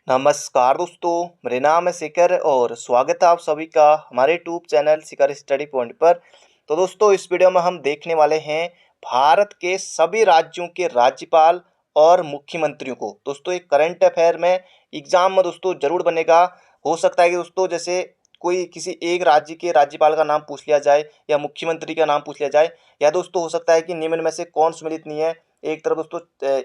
नमस्कार दोस्तों, मेरे नाम है शिखर और स्वागत है आप सभी का हमारे यूट्यूब चैनल शिखर स्टडी पॉइंट पर। तो दोस्तों, इस वीडियो में हम देखने वाले हैं भारत के सभी राज्यों के राज्यपाल और मुख्यमंत्रियों को। दोस्तों, एक करंट अफेयर में एग्जाम में दोस्तों जरूर बनेगा। हो सकता है कि दोस्तों जैसे कोई किसी एक राज्य के राज्यपाल का नाम पूछ लिया जाए या मुख्यमंत्री का नाम पूछ लिया जाए, या दोस्तों हो सकता है कि निम्न में से कौन सम्मिलित नहीं है। एक तरफ दोस्तों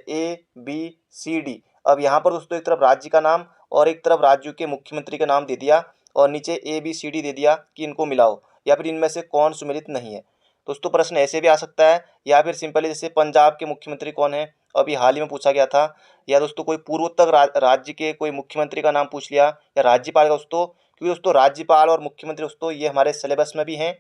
ABCD, अब यहाँ पर दोस्तों एक तरफ राज्य का नाम और एक तरफ राज्यों के मुख्यमंत्री का नाम दे दिया और नीचे ABCD दे दिया कि इनको मिलाओ या फिर इनमें से कौन सुमेलित नहीं है। दोस्तों, प्रश्न ऐसे भी आ सकता है या फिर सिंपली जैसे पंजाब के मुख्यमंत्री कौन है, अभी हाल ही में पूछा गया था। या दोस्तों कोई पूर्वोत्तर राज्य के कोई मुख्यमंत्री का नाम पूछ लिया या राज्यपाल का दोस्तों, क्योंकि दोस्तों राज्यपाल और मुख्यमंत्री दोस्तों ये हमारे सिलेबस में भी हैं।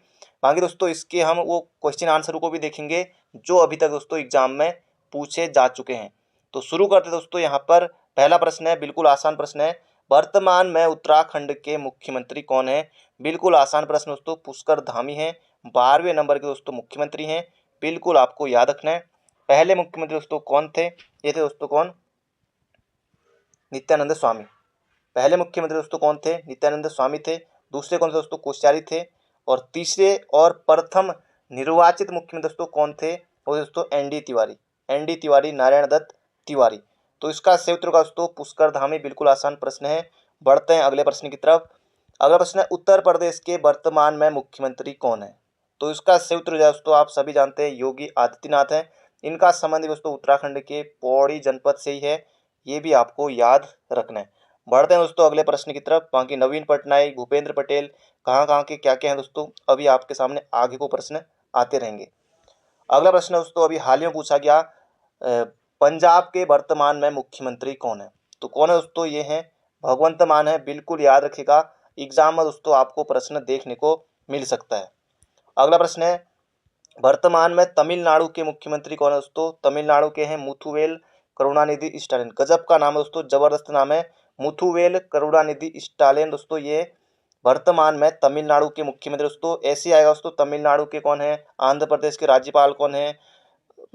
बाकी दोस्तों इसके हम वो क्वेश्चन आंसर को भी देखेंगे जो अभी तक दोस्तों एग्जाम में पूछे जा चुके हैं। तो शुरू करते दोस्तों। यहाँ पर पहला प्रश्न है, बिल्कुल आसान प्रश्न है। वर्तमान में उत्तराखंड के मुख्यमंत्री कौन है? बिल्कुल आसान प्रश्न दोस्तों, पुष्कर धामी हैं। 12वें नंबर के दोस्तों मुख्यमंत्री हैं। बिल्कुल आपको याद रखना है। पहले मुख्यमंत्री दोस्तों कौन थे? ये थे दोस्तों कौन? नित्यानंद स्वामी। पहले मुख्यमंत्री दोस्तों कौन थे? नित्यानंद स्वामी थे। दूसरे कौन थे दोस्तों? कोश्यारी थे। और तीसरे और प्रथम निर्वाचित मुख्यमंत्री दोस्तों कौन थे? वो दोस्तों ND तिवारी। ND तिवारी, नारायण दत्त तिवारी। तो इसका सही उत्तर होगा दोस्तों पुष्कर धामी। बिल्कुल आसान प्रश्न है। बढ़ते हैं अगले प्रश्न की तरफ। अगला प्रश्न है, उत्तर प्रदेश के वर्तमान में मुख्यमंत्री कौन है? तो इसका सही उत्तर हो जाए दोस्तों, आप सभी जानते हैं योगी आदित्यनाथ हैं। इनका संबंध दोस्तों उत्तराखंड के पौड़ी जनपद से ही है। ये भी आपको याद रखना है। बढ़ते हैं दोस्तों अगले प्रश्न की तरफ। बाकी नवीन पटनायक, भूपेंद्र पटेल कहाँ कहाँ के क्या क्या हैं दोस्तों, अभी आपके सामने आगे को प्रश्न आते रहेंगे। अगला प्रश्न दोस्तों अभी हाल ही में पूछा गया, पंजाब के वर्तमान में मुख्यमंत्री कौन है? तो कौन है दोस्तों? ये हैं भगवंत मान है। बिल्कुल याद रखिएगा, एग्जाम में दोस्तों आपको प्रश्न देखने को मिल सकता है। अगला प्रश्न है, वर्तमान में तमिलनाडु के मुख्यमंत्री कौन है दोस्तों? तमिलनाडु के हैं मुथुवेल करुणानिधि स्टालिन। गजब का नाम है दोस्तों, जबरदस्त नाम है, मुथुवेल करुणानिधि स्टालिन दोस्तों। ये वर्तमान में तमिलनाडु के मुख्यमंत्री दोस्तों। ऐसे आएगा दोस्तों, तमिलनाडु के कौन है? आंध्र प्रदेश के राज्यपाल कौन है?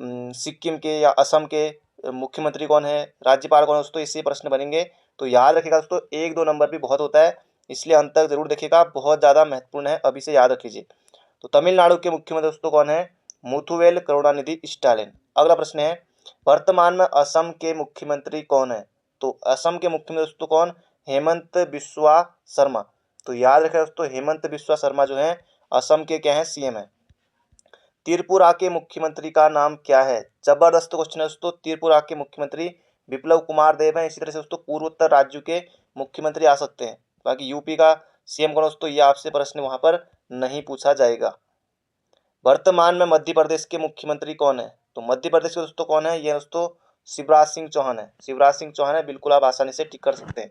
सिक्किम के या असम के मुख्यमंत्री कौन है? राज्यपाल कौन है दोस्तों? इससे प्रश्न बनेंगे। तो याद रखिएगा दोस्तों, 1-2 नंबर भी बहुत होता है, इसलिए अंत तक जरूर देखिएगा, बहुत ज़्यादा महत्वपूर्ण है, अभी से याद रख लीजिए। तो तमिलनाडु के मुख्यमंत्री दोस्तों कौन है? मुथुवेल करुणानिधि स्टालिन। अगला प्रश्न है, वर्तमान में असम के मुख्यमंत्री कौन है? तो असम के मुख्यमंत्री दोस्तों कौन? हेमंत बिस्वा शर्मा। तो याद रखें दोस्तों, हेमंत बिस्वा शर्मा जो है असम के क्या है? CM है। त्रिपुरा के मुख्यमंत्री का नाम क्या है? जबरदस्त क्वेश्चन है दोस्तों। त्रिपुरा के मुख्यमंत्री विप्लव कुमार देव हैं। इसी तरह से दोस्तों पूर्वोत्तर राज्यों के मुख्यमंत्री आ सकते हैं। बाकी यूपी का CM कौन दोस्तों, ये आपसे प्रश्न वहां पर नहीं पूछा जाएगा। वर्तमान में मध्य प्रदेश के मुख्यमंत्री कौन है? तो मध्य प्रदेश के दोस्तों कौन है? ये दोस्तों शिवराज सिंह चौहान है। शिवराज सिंह चौहान है। बिल्कुल आप आसानी से टिक कर सकते हैं।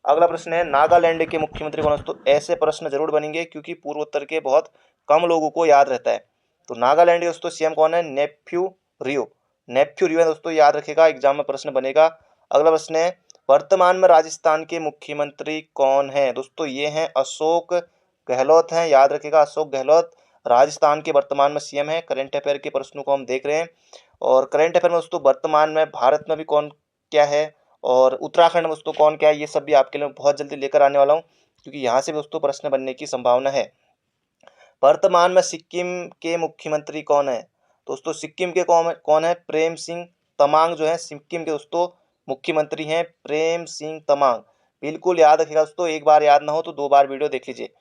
अगला प्रश्न है, नागालैंड के मुख्यमंत्री कौन है दोस्तों? ऐसे प्रश्न जरूर बनेंगे क्योंकि पूर्वोत्तर के बहुत कम लोगों को याद रहता है। तो नागालैंड के दोस्तों CM कौन है? नेफ्यू रियो। नेफ्यू रियो है दोस्तों, याद रखेगा, एग्जाम में प्रश्न बनेगा। अगला प्रश्न है, वर्तमान में राजस्थान के मुख्यमंत्री कौन है? दोस्तों ये हैं अशोक गहलोत हैं। याद रखेगा, अशोक गहलोत राजस्थान के वर्तमान में CM है। करंट अफेयर के प्रश्नों को हम देख रहे हैं। और करंट अफेयर में दोस्तों वर्तमान में भारत में भी कौन क्या है और उत्तराखंड में दोस्तों कौन क्या है, ये सब भी आपके लिए बहुत जल्दी लेकर आने वाला हूँ, क्योंकि यहाँ से भी दोस्तों प्रश्न बनने की संभावना है। वर्तमान में सिक्किम के मुख्यमंत्री कौन है? दोस्तों सिक्किम के कौन है? प्रेम सिंह तमांग जो है सिक्किम के दोस्तों मुख्यमंत्री हैं। प्रेम सिंह तमांग। बिल्कुल याद रखिएगा दोस्तों, एक बार याद ना हो तो 2 बार वीडियो देख लीजिए।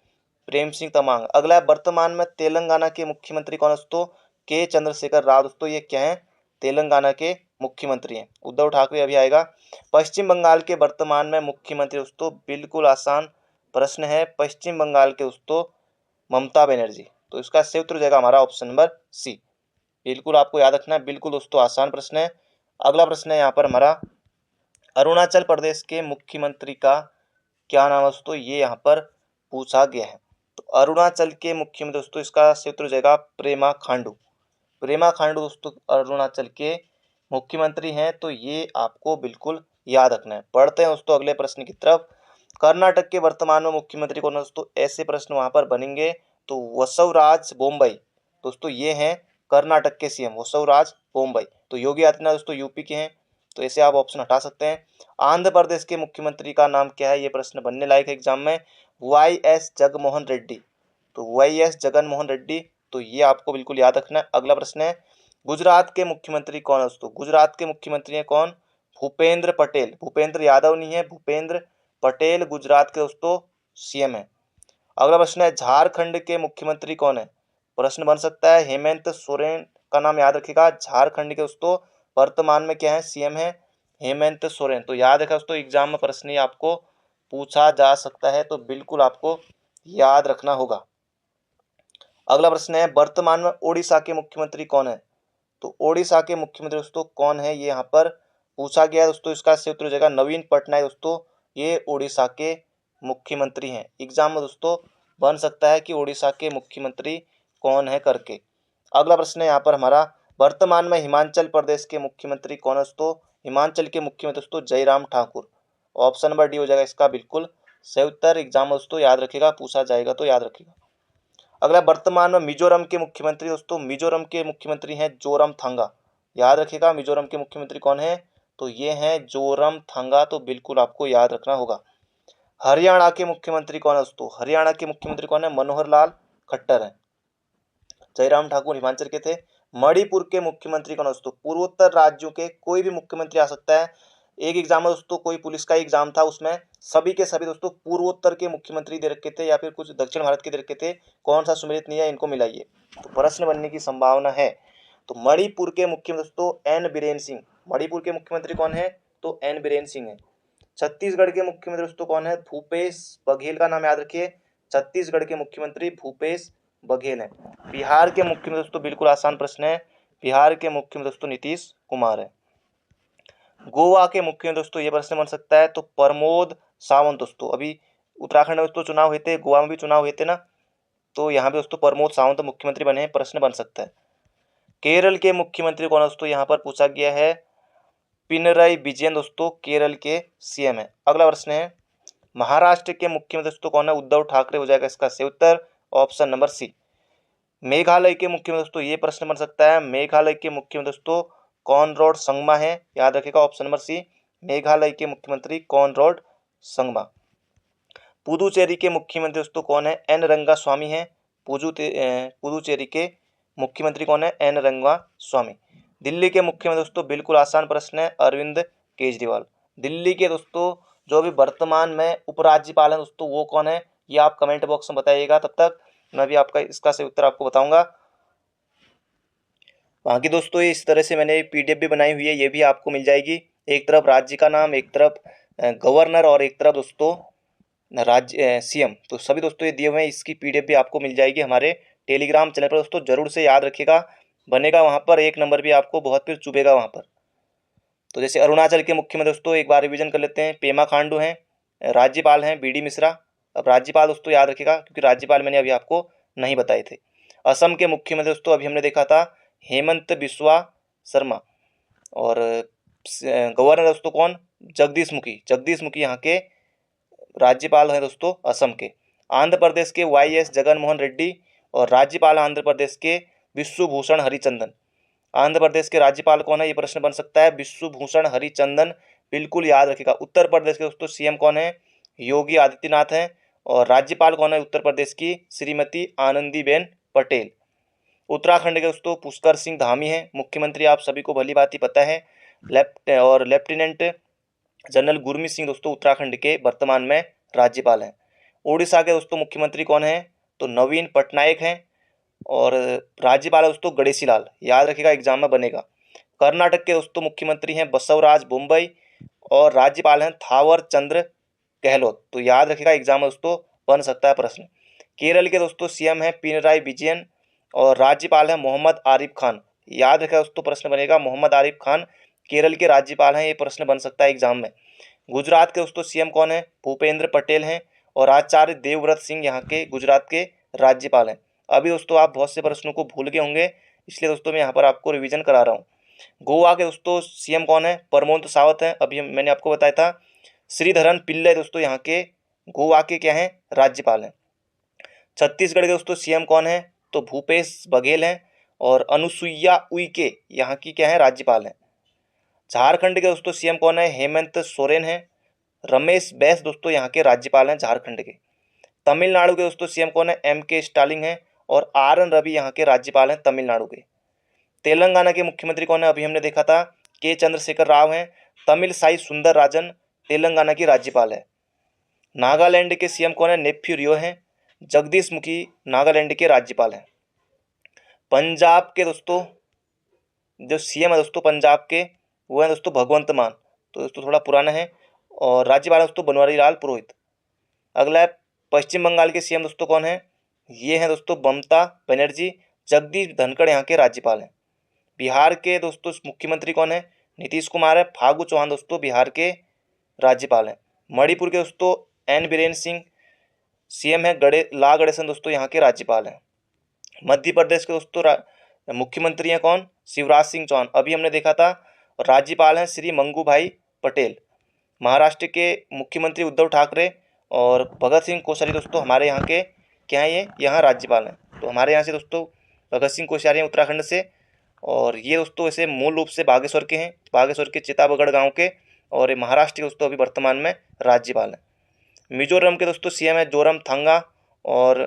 प्रेम सिंह तमांग। अगला है, वर्तमान में तेलंगाना के मुख्यमंत्री कौन है दोस्तों? के चंद्रशेखर राव दोस्तों, ये क्या है? तेलंगाना के मुख्यमंत्री हैं। उद्धव ठाकरे अभी आएगा। पश्चिम बंगाल के वर्तमान में मुख्यमंत्री दोस्तों, बिल्कुल आसान प्रश्न है, पश्चिम बंगाल के दोस्तों ममता बनर्जी। तो इसका सही उत्तर हो जाएगा हमारा ऑप्शन नंबर C। बिल्कुल आपको याद रखना है, बिल्कुल दोस्तों आसान प्रश्न है। अगला प्रश्न है यहाँ पर हमारा, अरुणाचल प्रदेश के मुख्यमंत्री का क्या नाम है दोस्तों, ये यहाँ पर पूछा गया है। तो अरुणाचल के मुख्यमंत्री दोस्तों, इसका सही उत्तर हो जाएगा प्रेमा खांडू। प्रेमा खांडू दोस्तों अरुणाचल के मुख्यमंत्री हैं। तो ये आपको बिल्कुल याद रखना है। पढ़ते हैं दोस्तों अगले प्रश्न की तरफ। कर्नाटक के वर्तमान में मुख्यमंत्री कौन है दोस्तों? ऐसे प्रश्न वहां पर बनेंगे। तो वसुराज बोम्बई दोस्तों, ये हैं कर्नाटक के CM वसुराज बोम्बई। तो योगी आदित्यनाथ दोस्तों यूपी के हैं। तो ऐसे आप ऑप्शन हटा सकते हैं। आंध्र प्रदेश के मुख्यमंत्री का नाम क्या है, ये प्रश्न बनने लायक है एग्जाम में। YS जगनमोहन रेड्डी। तो YS जगनमोहन रेड्डी, तो ये आपको बिल्कुल याद रखना है। अगला प्रश्न है, गुजरात के मुख्यमंत्री कौन है दोस्तों? गुजरात के मुख्यमंत्री हैं कौन? भूपेंद्र पटेल। भूपेंद्र यादव नहीं है, भूपेंद्र पटेल गुजरात के दोस्तों CM है। अगला प्रश्न है, झारखंड के मुख्यमंत्री कौन है? प्रश्न बन सकता है, हेमंत सोरेन का नाम याद रखिएगा। झारखंड के दोस्तों वर्तमान में क्या है, CM है हेमंत सोरेन। तो याद रखा दोस्तों, एग्जाम में प्रश्न ये आपको पूछा जा सकता है, तो बिल्कुल आपको याद रखना होगा। अगला प्रश्न है, वर्तमान में ओडिशा के मुख्यमंत्री कौन है? तो ओडिशा के मुख्यमंत्री दोस्तों कौन है, ये यहाँ पर पूछा गया है दोस्तों। इसका सही उत्तर हो जाएगा नवीन पटनायक दोस्तों, ये ओडिशा के मुख्यमंत्री हैं। एग्जाम में दोस्तों बन सकता है कि ओडिशा के मुख्यमंत्री कौन है करके। अगला प्रश्न है यहाँ पर हमारा, वर्तमान में हिमाचल प्रदेश के मुख्यमंत्री कौन है दोस्तों? हिमाचल के मुख्यमंत्री दोस्तों Jairam Thakur. Option number D हो जाएगा इसका बिल्कुल सही उत्तर। एग्जाम में दोस्तों याद रखिएगा, पूछा जाएगा तो याद रखिएगा। अगला, वर्तमान में मिजोरम के मुख्यमंत्री दोस्तों, मिजोरम के मुख्यमंत्री हैं जोरमथांगा। याद रखिएगा मिजोरम के मुख्यमंत्री कौन है, तो ये हैं जोरमथांगा। तो बिल्कुल आपको याद रखना होगा। हरियाणा के मुख्यमंत्री कौन है दोस्तों? हरियाणा के मुख्यमंत्री कौन है? मनोहर लाल खट्टर है। जयराम ठाकुर हिमाचल के थे। मणिपुर के मुख्यमंत्री कौन है दोस्तों? पूर्वोत्तर राज्यों के कोई भी मुख्यमंत्री आ सकता है। एक एग्जाम में दोस्तों कोई पुलिस का एग्जाम था, उसमें सभी के सभी दोस्तों पूर्वोत्तर के मुख्यमंत्री दे रखे थे या फिर कुछ दक्षिण भारत के दे रखे थे। कौन सा सुमेलित नहीं है, इनको मिलाइए, तो प्रश्न बनने की संभावना है। तो मणिपुर के मुख्यमंत्री दोस्तों एन बीरेन सिंह। मणिपुर के मुख्यमंत्री कौन है, तो एन बीरेन सिंह है। छत्तीसगढ़ के मुख्यमंत्री दोस्तों कौन है? भूपेश बघेल का नाम याद रखिए। छत्तीसगढ़ के मुख्यमंत्री भूपेश बघेल है। बिहार के मुख्यमंत्री दोस्तों बिल्कुल आसान प्रश्न है, बिहार के मुख्यमंत्री दोस्तों नीतीश कुमार है। गोवा के मुख्यमंत्री दोस्तों ये प्रश्न बन सकता है, तो प्रमोद सावंत दोस्तों। अभी उत्तराखंड में दोस्तों चुनाव हुए थे, गोवा में भी चुनाव हुए थे ना, तो यहाँ पे दोस्तों प्रमोद सावंत मुख्यमंत्री बने हैं, प्रश्न बन सकता है। केरल के मुख्यमंत्री कौन है दोस्तों? यहाँ पर पूछा गया है पिनरई विजयन दोस्तों, केरल के CM है। अगला प्रश्न है, महाराष्ट्र के मुख्यमंत्री दोस्तों कौन है? उद्धव ठाकरे हो जाएगा इसका सही उत्तर, ऑप्शन नंबर सी। मेघालय के मुख्यमंत्री दोस्तों ये प्रश्न बन सकता है, मेघालय के मुख्यमंत्री दोस्तों कॉनराड संगमा है। याद रखिएगा ऑप्शन नंबर सी, मेघालय के मुख्यमंत्री कॉनराड संगमा। पुदुचेरी के मुख्यमंत्री दोस्तों कौन है? एन रंगास्वामी है। पुदुचेरी के मुख्यमंत्री कौन है? एन रंगास्वामी। दिल्ली के मुख्यमंत्री दोस्तों बिल्कुल आसान प्रश्न है, अरविंद केजरीवाल। दिल्ली के दोस्तों जो अभी वर्तमान में उपराज्यपाल हैं दोस्तों, वो कौन है, ये आप कमेंट बॉक्स में बताइएगा। तब तक मैं भी आपका इसका सही उत्तर आपको बताऊंगा। बाकी दोस्तों ये इस तरह से मैंने PDF भी बनाई हुई है, ये भी आपको मिल जाएगी। एक तरफ राज्य का नाम, एक तरफ गवर्नर और एक तरफ दोस्तों राज्य CM, तो सभी दोस्तों ये दिए हुए हैं। इसकी PDF भी आपको मिल जाएगी हमारे टेलीग्राम चैनल पर दोस्तों, जरूर से याद रखिएगा। बनेगा वहाँ पर एक नंबर भी आपको बहुत फिर चुभेगा वहाँ पर। तो जैसे अरुणाचल के मुख्यमंत्री दोस्तों एक बार रिवीजन कर लेते हैं, पेमा खांडू हैं। राज्यपाल हैं BD मिश्रा। अब राज्यपाल दोस्तों याद रखिएगा, क्योंकि राज्यपाल मैंने अभी आपको नहीं बताए थे। असम के मुख्यमंत्री दोस्तों अभी हमने देखा था हेमंत बिस्वा शर्मा। और गवर्नर दोस्तों कौन? जगदीश मुखी। जगदीश मुखी यहाँ के राज्यपाल हैं दोस्तों असम के। आंध्र प्रदेश के YS जगनमोहन रेड्डी। और राज्यपाल आंध्र प्रदेश के विश्वभूषण हरिचंदन। आंध्र प्रदेश के राज्यपाल कौन है, ये प्रश्न बन सकता है, विश्वभूषण हरिचंदन। बिल्कुल याद रखिएगा। उत्तर प्रदेश के दोस्तों CM कौन है? योगी आदित्यनाथ हैं। और राज्यपाल कौन है उत्तर प्रदेश की? श्रीमती आनंदीबेन पटेल। उत्तराखंड के दोस्तों पुष्कर सिंह धामी हैं मुख्यमंत्री, आप सभी को भली भांति पता है। लेफ्टिनेंट जनरल गुरमीत सिंह दोस्तों उत्तराखंड के वर्तमान में राज्यपाल हैं। उड़ीसा के दोस्तों मुख्यमंत्री कौन है, तो नवीन पटनायक हैं। और राज्यपाल है दोस्तों गणेशी लाल। याद रखिएगा एग्जाम में बनेगा। कर्नाटक के दोस्तों मुख्यमंत्री हैं बसवराज बोम्बई। और राज्यपाल हैं थावर चंद्र गहलोत। तो याद रखिएगा एग्जाम में दोस्तों बन सकता है प्रश्न। केरल के दोस्तों CM हैं पिनराई विजयन। और राज्यपाल हैं मोहम्मद आरिफ खान। याद रखिएगा दोस्तों प्रश्न बनेगा, मोहम्मद आरिफ खान केरल के राज्यपाल हैं, ये प्रश्न बन सकता है एग्जाम में। गुजरात के दोस्तों CM कौन है? भूपेंद्र पटेल हैं। और आचार्य देवव्रत सिंह यहाँ के गुजरात के राज्यपाल हैं। अभी दोस्तों आप बहुत से प्रश्नों को भूल गए होंगे, इसलिए दोस्तों मैं यहाँ पर आपको रिवीजन करा रहा हूँ। गोवा के दोस्तों CM कौन है? प्रमोद सावंत हैं, अभी मैंने आपको बताया था। श्रीधरन पिल्ले दोस्तों यहाँ के गोवा के क्या हैं? राज्यपाल हैं। छत्तीसगढ़ के दोस्तों CM कौन है? तो भूपेश बघेल हैं। और अनुसुईया उइके यहाँ की क्या है? राज्यपाल हैं। झारखंड के दोस्तों सीएम कौन है? हेमंत सोरेन है। रमेश बैस दोस्तों यहाँ के राज्यपाल हैं झारखंड के। तमिलनाडु के दोस्तों सीएम कौन है? M.K. स्टालिन है और R.N. रवि यहाँ के राज्यपाल हैं तमिलनाडु के। तेलंगाना के मुख्यमंत्री कौन है? अभी हमने देखा था के चंद्रशेखर राव हैं। तमिल साई सुंदर राजन तेलंगाना की राज्यपाल है। नागालैंड के सीएम कौन है? नेफ्यू रियो हैं। जगदीश मुखी नागालैंड के राज्यपाल हैं। पंजाब के दोस्तों जो सीएम है दोस्तों पंजाब के, वो है दोस्तों भगवंत मान, तो दोस्तों थोड़ा पुराना है। और राज्यपाल है दोस्तों बनवारी लाल पुरोहित। अगला है पश्चिम बंगाल के सीएम दोस्तों कौन है? ये हैं दोस्तों ममता बनर्जी। जगदीश धनखड़ यहाँ के राज्यपाल हैं। बिहार के दोस्तों मुख्यमंत्री कौन है? नीतीश कुमार है। फागू चौहान दोस्तों बिहार के राज्यपाल हैं। मणिपुर के दोस्तों एन बीरेन सिंह सीएम है। ला गणेशन दोस्तों यहाँ के राज्यपाल हैं। मध्य प्रदेश के दोस्तों मुख्यमंत्री हैं कौन? शिवराज सिंह चौहान, अभी हमने देखा था। राज्यपाल हैं श्री मंगू भाई पटेल। महाराष्ट्र के मुख्यमंत्री उद्धव ठाकरे और भगत सिंह कोश्यारी दोस्तों हमारे यहाँ के क्या हैं? ये यहाँ राज्यपाल हैं। तो हमारे यहाँ से दोस्तों भगत सिंह कोश्यारी हैं उत्तराखंड से, और ये दोस्तों वैसे मूल रूप से बागेश्वर के हैं, बागेश्वर के चिताबगढ़ गांव के, और ये महाराष्ट्र के दोस्तों अभी वर्तमान में राज्यपाल हैं। मिजोरम के दोस्तों सीएम है जोरम थांगा और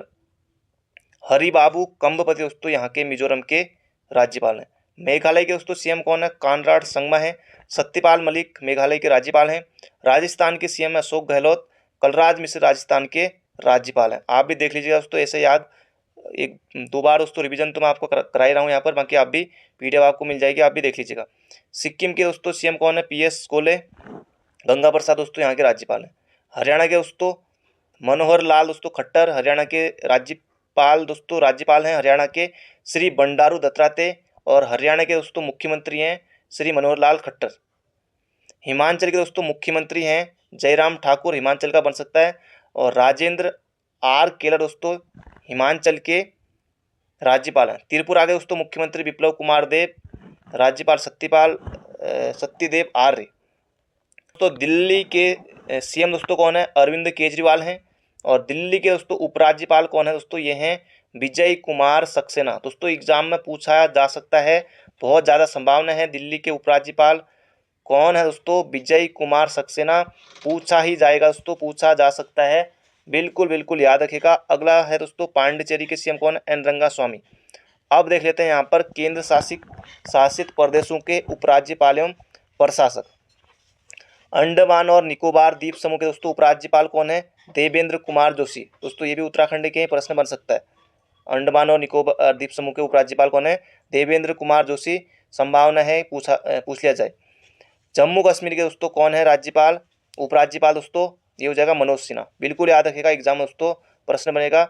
हरिबाबू कंबपति दोस्तों यहाँ के मिजोरम के राज्यपाल हैं। मेघालय के दोस्तों सीएम कौन है? कानराड संगमा है। सत्यपाल मलिक मेघालय के राज्यपाल हैं। राजस्थान के सीएम अशोक गहलोत। कलराज मिश्र राजस्थान के राज्यपाल हैं। आप भी देख लीजिएगा दोस्तों, ऐसे याद एक दो बार दोस्तों रिवीजन तो मैं आपको करा ही रहा हूँ यहाँ पर, बाकी आप भी पीडीएफ आपको मिल जाएगी, आप भी देख लीजिएगा। सिक्किम के दोस्तों सीएम कौन है? PS गोले। गंगा प्रसाद दोस्तों यहाँ के राज्यपाल हैं। हरियाणा के दोस्तों मनोहर लाल दोस्तों खट्टर हरियाणा के राज्यपाल हैं हरियाणा के श्री बंडारू दत्तात्रेय, और हरियाणा के दोस्तों मुख्यमंत्री हैं श्री मनोहर लाल खट्टर। हिमाचल के दोस्तों मुख्यमंत्री हैं जयराम ठाकुर, हिमाचल का बन सकता है, और राजेंद्र R केलर दोस्तों हिमाचल के राज्यपाल हैं। त्रिपुरा के दोस्तों मुख्यमंत्री विप्लव कुमार देव, राज्यपाल सत्यदेव आर्य। तो दिल्ली के सीएम दोस्तों कौन है? अरविंद केजरीवाल हैं। और दिल्ली के दोस्तों उपराज्यपाल कौन है दोस्तों? ये हैं विजय कुमार सक्सेना। दोस्तों एग्जाम में पूछा जा सकता है, बहुत ज़्यादा संभावना है। दिल्ली के उपराज्यपाल कौन है दोस्तों? विजय कुमार सक्सेना। पूछा ही जाएगा दोस्तों, पूछा जा सकता है, बिल्कुल बिल्कुल याद रखिएगा। अगला है दोस्तों पांडिचेरी के सीएम कौन है? एन रंगास्वामी। अब देख लेते हैं यहाँ पर केंद्र शासित प्रदेशों के उपराज्यपाल एवं प्रशासक। अंडमान और निकोबार द्वीप समूह के दोस्तों उपराज्यपाल कौन है? देवेंद्र कुमार जोशी। दोस्तों ये भी उत्तराखंड के प्रश्न बन सकता है। अंडमान और निकोबार द्वीप समूह के उपराज्यपाल कौन है? देवेंद्र कुमार जोशी। संभावना है पूछ लिया जाए। जम्मू कश्मीर के दोस्तों कौन है राज्यपाल उपराज्यपाल? दोस्तों ये हो जाएगा मनोज सिन्हा, बिल्कुल याद रखिएगा, एग्जाम में दोस्तों प्रश्न बनेगा।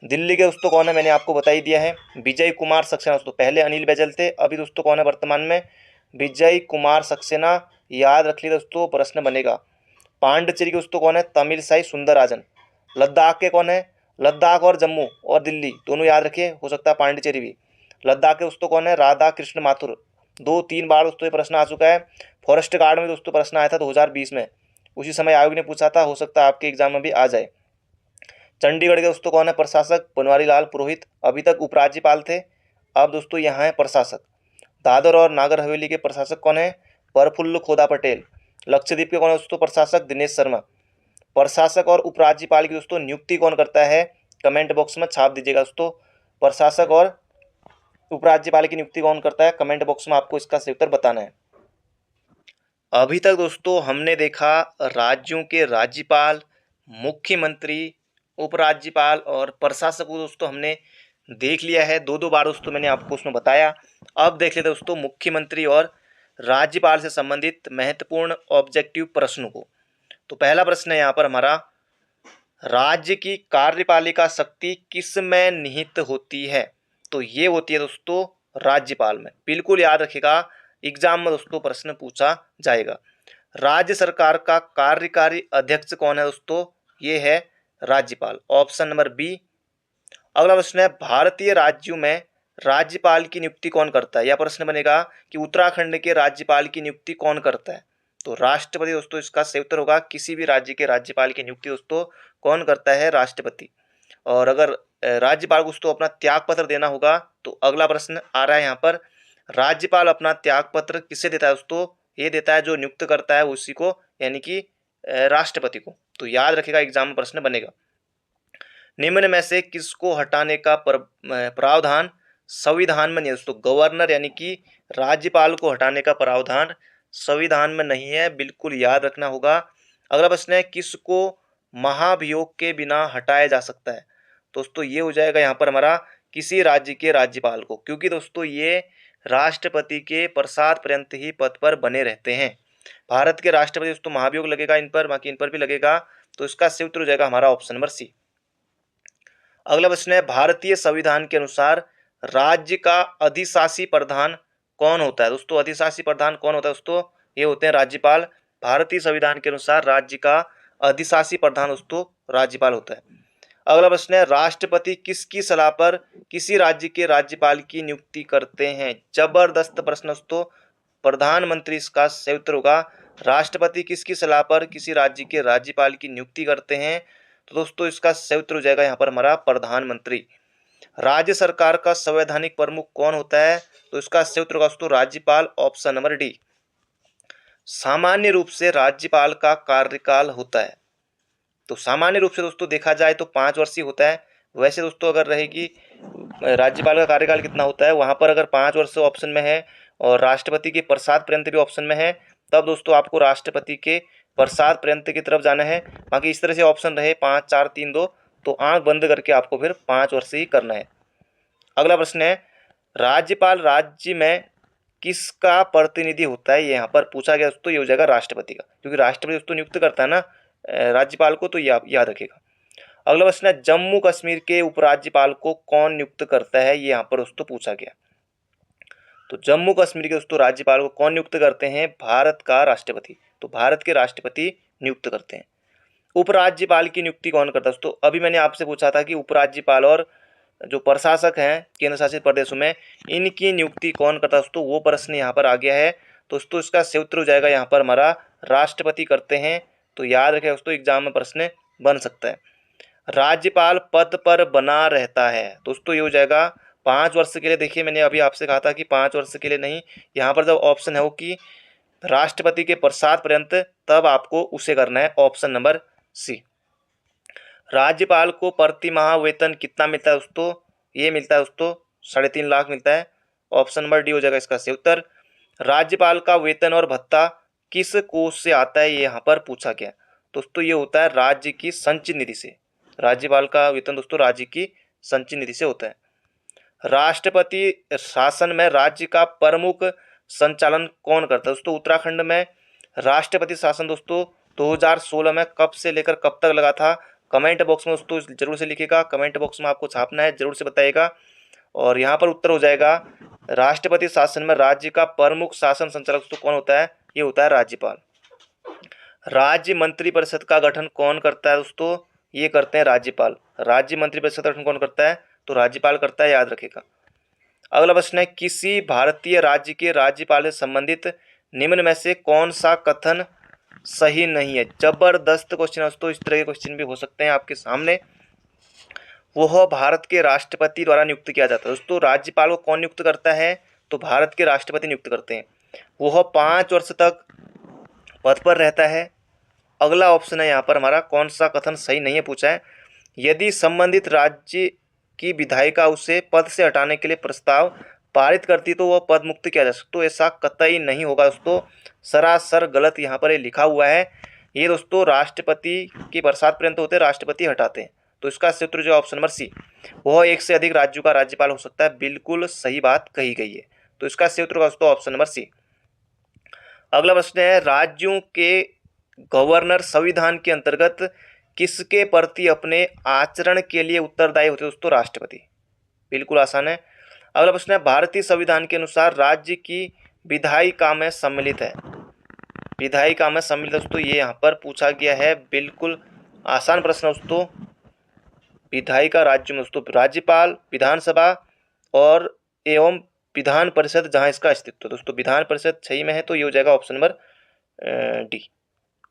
दिल्ली के दोस्तों कौन है? मैंने आपको बता ही दिया है, विजय कुमार सक्सेना। दोस्तों पहले अनिल बैजल थे, अभी दोस्तों कौन है वर्तमान में? विजय कुमार सक्सेना, याद रख लीजिए दोस्तों, प्रश्न बनेगा। पांडिचेरी के दोस्तों कौन है? तमिल साई सुंदरराजन। लद्दाख के कौन है? लद्दाख और जम्मू और दिल्ली दोनों याद रखिए, हो सकता है पांडिचेरी भी। लद्दाख के दोस्तों कौन है? राधा कृष्ण माथुर। 2-3 बार दोस्तों ये प्रश्न आ चुका है। फॉरेस्ट गार्ड में दोस्तों प्रश्न आया था 2020 में, उसी समय आयोग ने पूछा था, हो सकता है आपके एग्जाम में भी आ जाए। चंडीगढ़ के दोस्तों कौन है प्रशासक? बनवारी लाल पुरोहित, अभी तक उपराज्यपाल थे, अब दोस्तों यहाँ है प्रशासक। दादर और नागर हवेली के प्रशासक कौन है? प्रफुल्ल खोदा पटेल। लक्षद्वीप के कौन है दोस्तों प्रशासक? दिनेश शर्मा। प्रशासक और उपराज्यपाल की दोस्तों नियुक्ति कौन करता है? कमेंट बॉक्स में छाप दीजिएगा दोस्तों, प्रशासक और उपराज्यपाल की नियुक्ति कौन करता है? कमेंट बॉक्स में आपको इसका सही उत्तर बताना है। अभी तक दोस्तों हमने देखा राज्यों के राज्यपाल, मुख्यमंत्री, उपराज्यपाल और प्रशासक को दोस्तों हमने देख लिया है, 2-2 बार दोस्तों मैंने आपको उसमें बताया। अब देख लेते दोस्तों मुख्यमंत्री और राज्यपाल से संबंधित महत्वपूर्ण ऑब्जेक्टिव प्रश्नों को। तो पहला प्रश्न है यहाँ पर हमारा, राज्य की कार्यपालिका शक्ति किस में निहित होती है? तो ये होती है दोस्तों राज्यपाल में, बिल्कुल याद रखिएगा, एग्जाम में दोस्तों प्रश्न पूछा जाएगा। राज्य सरकार का कार्यकारी अध्यक्ष कौन है दोस्तों? ये है राज्यपाल, ऑप्शन नंबर बी। अगला प्रश्न है, भारतीय राज्यों में राज्यपाल की नियुक्ति कौन करता है? यह प्रश्न बनेगा कि उत्तराखंड के राज्यपाल की नियुक्ति कौन करता है? तो राष्ट्रपति दोस्तों इसका सही उत्तर होगा। किसी भी राज्य के राज्यपाल की नियुक्ति दोस्तों कौन करता है? राष्ट्रपति। और अगर राज्यपाल को दोस्तों अपना त्याग पत्र देना होगा तो अगला प्रश्न आ रहा है यहाँ पर, राज्यपाल अपना त्याग पत्र किससे देता है दोस्तों? ये देता है, जो नियुक्त करता है उसी को, यानी कि राष्ट्रपति को। तो याद रखिएगा, एग्जाम में प्रश्न बनेगा। निम्न में से किसको हटाने का प्रावधान संविधान में नहीं है? दोस्तों गवर्नर यानी कि राज्यपाल को हटाने का प्रावधान संविधान में नहीं है, बिल्कुल याद रखना होगा। अगला प्रश्न है, किसको महाभियोग के बिना हटाया जा सकता है? दोस्तों ये हो जाएगा यहाँ पर हमारा किसी राज्य के राज्यपाल को, क्योंकि दोस्तों ये राष्ट्रपति के प्रसाद पर्यंत ही पद पर बने रहते हैं। भारत के राष्ट्रपति दोस्तों महाभियोग लगेगा इन पर, बाकी इन पर भी लगेगा। तो इसका सही उत्तर हो जाएगा हमारा ऑप्शन नंबर सी। अगला प्रश्न है, भारतीय संविधान के अनुसार राज्य का अधिशासी प्रधान कौन होता है? दोस्तों अधिशासी प्रधान कौन होता है? दोस्तों ये होते हैं राज्यपाल। भारतीय संविधान के अनुसार राज्य का अधिशासी प्रधान दोस्तों राज्यपाल होता है। अगला प्रश्न है, राष्ट्रपति किसकी सलाह पर किसी राज्य के राज्यपाल की नियुक्ति करते हैं? जबरदस्त प्रश्न दोस्तों, प्रधानमंत्री इसका सही उत्तर होगा। राष्ट्रपति किसकी सलाह पर किसी राज्य के राज्यपाल की नियुक्ति करते हैं? तो दोस्तों इसका सही उत्तर हो जाएगा यहाँ पर हमारा प्रधानमंत्री। राज्य सरकार का संवैधानिक प्रमुख कौन होता है? तो इसका सही उत्तर होगा दोस्तों राज्यपाल, ऑप्शन नंबर डी। सामान्य रूप से राज्यपाल का कार्यकाल होता है, तो सामान्य रूप से दोस्तों देखा जाए तो 5 वर्षीय होता है। वैसे दोस्तों अगर रहेगी राज्यपाल का कार्यकाल कितना होता है, वहां पर अगर 5 वर्ष ऑप्शन में है और राष्ट्रपति के प्रसाद पर्यंत भी ऑप्शन में है, तब दोस्तों आपको राष्ट्रपति के प्रसाद पर्यंत की तरफ जाना है। बाकी इस तरह से ऑप्शन रहे 5 4 3 2, तो आंख बंद करके आपको फिर 5 वर्ष ही करना है। अगला प्रश्न है, राज्यपाल राज्य में किसका प्रतिनिधि होता है? ये यहाँ पर पूछा गया दोस्तों, ये हो जाएगा राष्ट्रपति का, क्योंकि राष्ट्रपति दोस्तों नियुक्त करता है ना राज्यपाल को, तो याद रखेगा। अगला प्रश्न है, जम्मू कश्मीर के उपराज्यपाल को कौन नियुक्त करता है? ये यहाँ पर दोस्तों पूछा गया। तो जम्मू कश्मीर के दोस्तों राज्यपाल को कौन नियुक्त करते हैं? भारत का राष्ट्रपति। तो भारत के राष्ट्रपति नियुक्त करते हैं। उपराज्यपाल की नियुक्ति कौन करता है? दोस्तों अभी मैंने आपसे पूछा था कि उपराज्यपाल और जो प्रशासक हैं केंद्र शासित प्रदेशों में, इनकी नियुक्ति कौन करता है दोस्तों, वो प्रश्न यहाँ पर आ गया है। दोस्तों इसका सही उत्तर हो जाएगा यहाँ पर हमारा राष्ट्रपति करते हैं। तो याद रखें दोस्तों, एग्जाम में प्रश्न बन सकता है। राज्यपाल पद पर बना रहता है, दोस्तों ये हो जाएगा 5 वर्ष के लिए। देखिए मैंने अभी आपसे कहा था कि 5 वर्ष के लिए नहीं, यहाँ पर जब ऑप्शन है वो कि राष्ट्रपति के प्रसाद पर्यंत, तब आपको उसे करना है, ऑप्शन नंबर सी। राज्यपाल को प्रति माह वेतन कितना मिलता है दोस्तों? ये मिलता है दोस्तों 3.5 लाख मिलता है, ऑप्शन नंबर डी हो जाएगा इसका सही उत्तर। राज्यपाल का वेतन और भत्ता किस कोष से आता है? ये यहाँ पर पूछा गया। दोस्तों ये होता है राज्य की संचित निधि से। राज्यपाल का वेतन दोस्तों राज्य की संचित निधि से होता है। राष्ट्रपति शासन में राज्य का प्रमुख संचालन कौन करता है? दोस्तों उत्तराखंड में राष्ट्रपति शासन दोस्तों 2016 में कब से लेकर कब तक लगा था? कमेंट बॉक्स में दोस्तों जरूर से लिखिएगा, कमेंट बॉक्स में आपको छापना है, जरूर से बताइएगा। और यहाँ पर उत्तर हो जाएगा, राष्ट्रपति शासन में राज्य का प्रमुख शासन संचालक दोस्तों कौन होता है? ये होता है राज्यपाल। राज्य मंत्रिपरिषद का गठन कौन करता है दोस्तों? ये करते हैं राज्यपाल। राज्य मंत्रिपरिषद का गठन कौन करता है? तो राज्यपाल करता है, याद रखेगा। अगला प्रश्न है, किसी भारतीय राज्य के राज्यपाल से संबंधित निम्न में से कौन सा कथन सही नहीं है? जबरदस्त क्वेश्चन है दोस्तों, इस तरह के क्वेश्चन भी हो सकते हैं आपके सामने। वह भारत के राष्ट्रपति द्वारा नियुक्त किया जाता है। दोस्तों राज्यपाल को कौन नियुक्त करता है? तो भारत के राष्ट्रपति नियुक्त करते हैं। वह 5 वर्ष तक पद पर रहता है। अगला ऑप्शन है यहाँ पर हमारा, कौन सा कथन सही नहीं है पूछा है। यदि संबंधित राज्य की विधायिका उसे पद से हटाने के लिए प्रस्ताव पारित करती तो वह पद मुक्त किया जा सकता। तो ऐसा कतई नहीं होगा दोस्तों, सरासर गलत यहाँ पर ये लिखा हुआ है। ये दोस्तों राष्ट्रपति के प्रसाद पर्यंत होते हैं, राष्ट्रपति हटाते हैं। तो इसका सही उत्तर जो ऑप्शन नंबर सी, वह एक से अधिक राज्यों का राज्यपाल हो सकता है। बिल्कुल सही बात कही गई है। तो इसका सही उत्तर दोस्तों ऑप्शन नंबर सी। अगला प्रश्न है, राज्यों के गवर्नर संविधान के अंतर्गत किसके प्रति अपने आचरण के लिए उत्तरदायी होते हैं? दोस्तों राष्ट्रपति। बिल्कुल आसान है। अगला प्रश्न है, भारतीय संविधान के अनुसार राज्य की विधायिका में सम्मिलित है। विधायिका में सम्मिलित दोस्तों ये यहाँ पर पूछा गया है। बिल्कुल आसान प्रश्न दोस्तों। विधायिका राज्य में दोस्तों राज्यपाल, विधानसभा और एवं विधान परिषद, जहाँ इसका अस्तित्व दोस्तों विधान परिषद 6 में है, तो ये हो जाएगा option number D.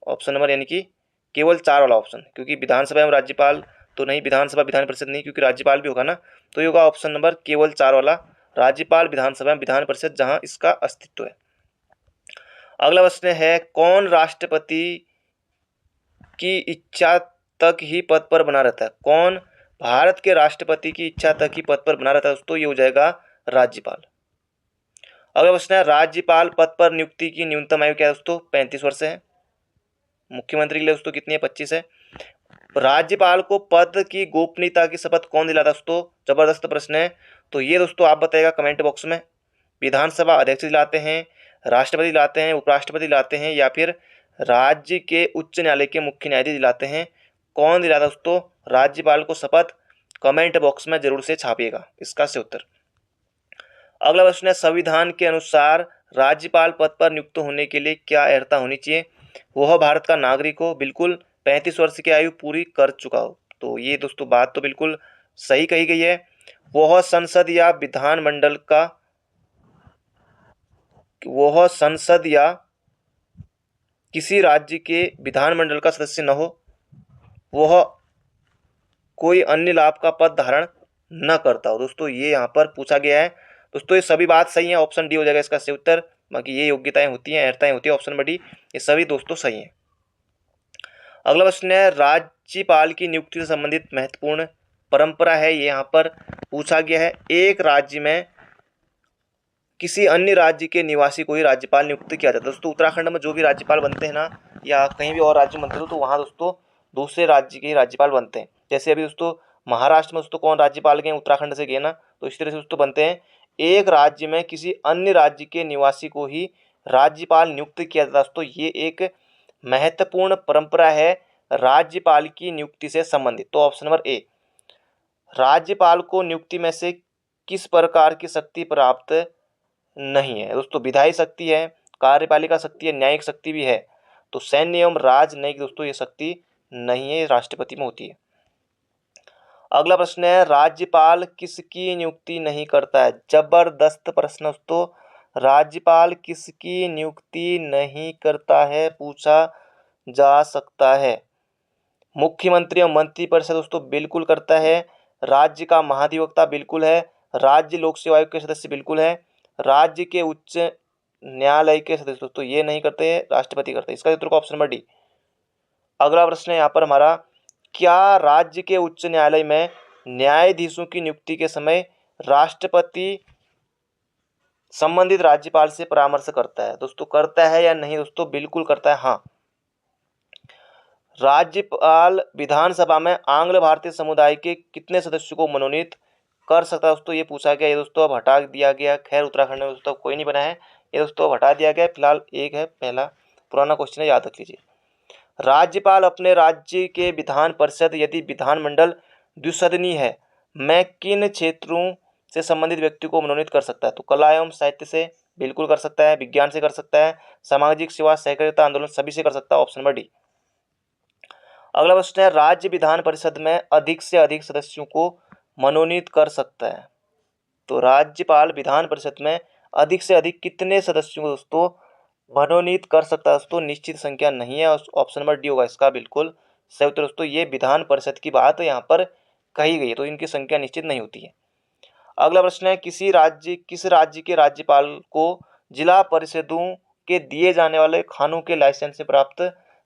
Option number यानी कि केवल 4 वाला ऑप्शन, क्योंकि विधानसभा एवं राज्यपाल तो नहीं, विधानसभा विधान परिषद नहीं, क्योंकि राज्यपाल भी होगा ना। तो ये होगा ऑप्शन नंबर केवल 4 वाला, राज्यपाल, विधानसभा एवं विधान परिषद, जहाँ इसका अस्तित्व है। अगला प्रश्न है, कौन राष्ट्रपति की इच्छा तक ही पद पर बना रहता है? कौन भारत के राष्ट्रपति की इच्छा तक ही पद पर बना रहता है दोस्तों? ये हो जाएगा राज्यपाल। अगला प्रश्न है, राज्यपाल पद पर नियुक्ति की न्यूनतम आयु क्या है दोस्तों? 35 वर्ष है। मुख्यमंत्री के लिए दोस्तों कितनी है? 25 है। राज्यपाल को पद की गोपनीयता की शपथ कौन दिलाता है दोस्तों? जबरदस्त प्रश्न है। तो ये दोस्तों आप बताइएगा कमेंट बॉक्स में। विधानसभा अध्यक्ष दिलाते हैं, राष्ट्रपति दिलाते हैं, उपराष्ट्रपति दिलाते हैं, या फिर राज्य के उच्च न्यायालय के मुख्य न्यायाधीश दिलाते हैं? कौन दिलाता है दोस्तों राज्यपाल को शपथ? कमेंट बॉक्स में जरूर से छापिएगा इसका से उत्तर। अगला प्रश्न है, संविधान के अनुसार राज्यपाल पद पर नियुक्त होने के लिए क्या अर्हता होनी चाहिए? वह भारत का नागरिक हो, बिल्कुल 35 वर्ष की आयु पूरी कर चुका हो। तो ये दोस्तों बात तो बिल्कुल सही कही गई है। वह संसद या किसी राज्य के विधानमंडल का सदस्य न हो, वह कोई अन्य लाभ का पद धारण न करता हो। दोस्तों ये यहाँ पर पूछा गया है। दोस्तों ये सभी बात सही है, ऑप्शन डी हो जाएगा इसका सही उत्तर। बाकी ये योग्यताएं होती हैं, अर्हताएं होती है, ऑप्शन नंबर डी, ये सभी दोस्तों सही हैं। अगला प्रश्न है, राज्यपाल की नियुक्ति से संबंधित महत्वपूर्ण परंपरा है, ये यहाँ पर पूछा गया है। एक राज्य में किसी अन्य राज्य के निवासी को ही राज्यपाल नियुक्त किया जाता है। दोस्तों उत्तराखंड में जो भी राज्यपाल बनते हैं ना, या कहीं भी और राज्य में बनते हो, तो वहाँ दोस्तों दूसरे राज्य के ही राज्यपाल बनते हैं। जैसे अभी दोस्तों महाराष्ट्र में दोस्तों कौन राज्यपाल गए? उत्तराखंड से गए ना, तो इस तरह से दोस्तों बनते हैं। एक राज्य में किसी अन्य राज्य के निवासी को ही राज्यपाल नियुक्त किया जाता है। दोस्तों ये एक महत्वपूर्ण परंपरा है राज्यपाल की नियुक्ति से संबंधित। तो ऑप्शन नंबर ए, राज्यपाल को नियुक्ति में से किस प्रकार की शक्ति प्राप्त नहीं है? दोस्तों विधायी शक्ति है, कार्यपालिका शक्ति है, न्यायिक शक्ति भी है। तो सैन्य एवं राजनयिक दोस्तों ये शक्ति नहीं है, राष्ट्रपति में होती है। अगला प्रश्न है, राज्यपाल किसकी नियुक्ति नहीं करता है? जबरदस्त प्रश्न दोस्तों, राज्यपाल किसकी नियुक्ति नहीं करता है पूछा जा सकता है। मुख्यमंत्री और मंत्रिपरिषद दोस्तों बिल्कुल करता है। राज्य का महाधिवक्ता बिल्कुल है। राज्य लोक सेवा आयोग के सदस्य बिल्कुल है। राज्य के उच्च न्यायालय के सदस्य दोस्तों ये नहीं करते, राष्ट्रपति करते हैं। इसका उत्तर ऑप्शन नंबर डी। अगला प्रश्न है यहाँ पर हमारा, क्या राज्य के उच्च न्यायालय में न्यायाधीशों की नियुक्ति के समय राष्ट्रपति संबंधित राज्यपाल से परामर्श करता है? दोस्तों करता है या नहीं? दोस्तों बिल्कुल करता है, हाँ। राज्यपाल विधानसभा में आंग्ल भारतीय समुदाय के कितने सदस्यों को मनोनीत कर सकता है? दोस्तों ये पूछा गया, ये दोस्तों अब हटा दिया गया। खैर उत्तराखंड में दोस्तों कोई नहीं बना है, ये दोस्तों अब हटा दिया गया। फिलहाल एक है, पहला पुराना क्वेश्चन है, याद रख लीजिए। राज्यपाल अपने राज्य के विधान परिषद यदि विधानमंडल द्विसदनीय है में किन क्षेत्रों से संबंधित व्यक्ति को मनोनीत कर सकता है? तो कला एवं साहित्य से बिल्कुल कर सकता है, विज्ञान से कर सकता है, सामाजिक सेवा, सहकारिता, आंदोलन सभी से कर सकता है, ऑप्शन नंबर डी। अगला प्रश्न है, राज्य विधान परिषद में अधिक से अधिक सदस्यों को मनोनीत कर सकता है? तो राज्यपाल विधान परिषद में अधिक से अधिक कितने सदस्यों को दोस्तों मनोनीत कर सकता है? दोस्तों निश्चित संख्या नहीं है, ऑप्शन नंबर डी होगा इसका बिल्कुल सही उत्तर। दोस्तों ये विधान परिषद की बात यहाँ पर कही गई है, तो इनकी संख्या निश्चित नहीं होती है। अगला प्रश्न है, किस राज्य के राज्यपाल को जिला परिषदों के दिए जाने वाले खानों के लाइसेंस से प्राप्त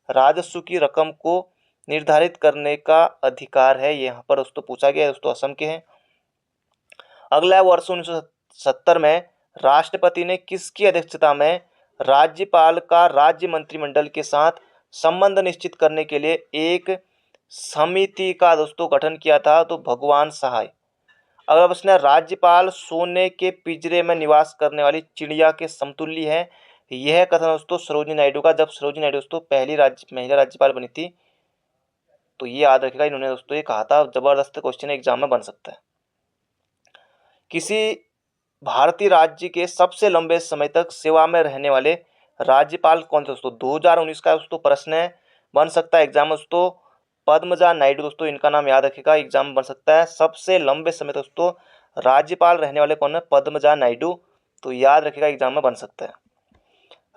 राजस्व की रकम को निर्धारित करने का अधिकार है? यहाँ पर दोस्तों पूछा गया है, दोस्तों असम के हैं। अगला वर्ष 1970 में राष्ट्रपति ने किसकी अध्यक्षता में राज्यपाल का राज्य मंत्रिमंडल के साथ संबंध निश्चित करने के लिए एक समिति का दोस्तों गठन किया था? तो भगवान सहाय। अगला प्रश्न है, राज्यपाल सोने के पिंजरे में निवास करने वाली चिड़िया के समतुल्य है? यह कथन दोस्तों सरोजिनी नायडू का, जब सरोजिनी नायडू दोस्तों पहली महिला राज्यपाल बनी थी, तो ये याद रखेगा, इन्होंने दोस्तों ये कहा था। जबरदस्त क्वेश्चन एग्जाम में बन सकता है। किसी भारतीय राज्य के सबसे लंबे समय तक सेवा में रहने वाले राज्यपाल कौन थे दोस्तों? 2019 का दोस्तों प्रश्न है, बन सकता है एग्जाम में दोस्तों। पद्मजा नायडू दोस्तों इनका नाम याद रखेगा, एग्जाम में बन सकता है। सबसे लंबे समय दोस्तों राज्यपाल रहने वाले कौन है? पद्मजा नायडू, तो याद रखेगा एग्जाम में बन सकता है।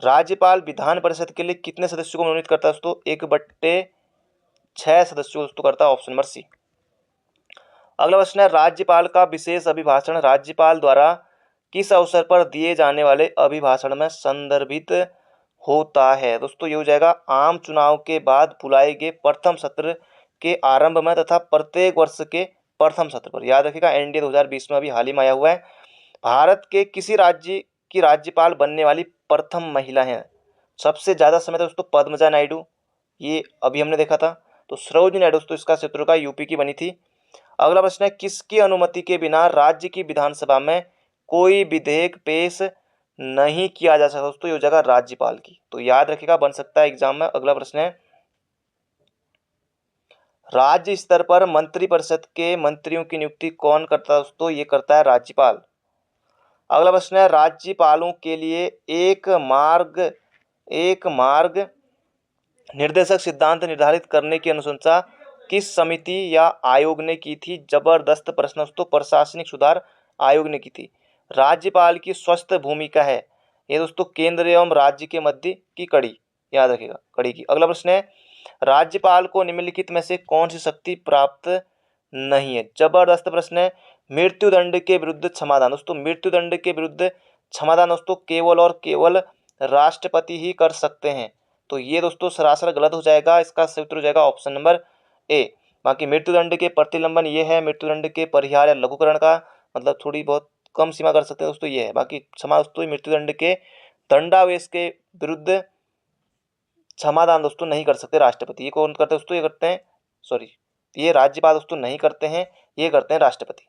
राज्यपाल विधान परिषद के लिए कितने सदस्यों को मनोनीत करता है दोस्तों? 1/6 सदस्यों दोस्तों करता है, ऑप्शन नंबर सी। अगला प्रश्न है, राज्यपाल का विशेष अभिभाषण राज्यपाल द्वारा किस अवसर पर दिए जाने वाले अभिभाषण में संदर्भित होता है। दोस्तों ये हो जाएगा आम चुनाव के बाद बुलाए गए प्रथम सत्र के आरंभ में तथा प्रत्येक वर्ष के प्रथम सत्र पर। याद रखिएगा एनडीए 2020 में अभी हाल ही में आया हुआ है। भारत के किसी राज्य की राज्यपाल बनने वाली प्रथम महिला है। सबसे ज्यादा समय था दोस्तों पद्मजा नायडू, ये अभी हमने देखा था। तो सरोजिनी नायडू दोस्तों इसका क्षेत्र का यूपी की बनी थी। अगला प्रश्न है किसकी अनुमति के बिना राज्य की विधानसभा में कोई विधेयक पेश नहीं किया जा सकता। दोस्तों ये हो जाएगा राज्यपाल की। तो याद रखिएगा बन सकता है एग्जाम में। अगला प्रश्न है राज्य स्तर पर मंत्रिपरिषद के मंत्रियों की नियुक्ति कौन करता है। दोस्तों ये करता है राज्यपाल। अगला प्रश्न है राज्यपालों के लिए एक मार्ग निर्देशक सिद्धांत निर्धारित करने की अनुशंसा किस समिति या आयोग ने की थी। जबरदस्त प्रश्न दोस्तों, प्रशासनिक सुधार आयोग ने की थी। राज्यपाल की स्वस्थ भूमिका है ये दोस्तों केंद्र एवं राज्य के मध्य की कड़ी, याद रखिएगा कड़ी की। अगला प्रश्न है राज्यपाल को निम्नलिखित में से कौन सी शक्ति प्राप्त नहीं है। जबरदस्त प्रश्न है। मृत्युदंड के विरुद्ध क्षमादान। दोस्तों मृत्युदंड के विरुद्ध क्षमादान दोस्तों केवल और केवल राष्ट्रपति ही कर सकते हैं। तो ये दोस्तों सरासर गलत हो जाएगा, इसका सही उत्तर हो जाएगा ऑप्शन नंबर ए। बाकी मृत्युदंड के प्रतिलंबन ये है, मृत्युदंड के परिहार या लघुकरण का मतलब थोड़ी बहुत कम सीमा कर सकते हैं दोस्तों ये है। बाकी क्षमा दोस्तों मृत्युदंड के दंडावेश के विरुद्ध क्षमादान दोस्तों नहीं कर सकते राष्ट्रपति। ये कौन करते हैं दोस्तों, ये करते हैं ये राज्यपाल दोस्तों नहीं करते हैं, ये करते हैं राष्ट्रपति।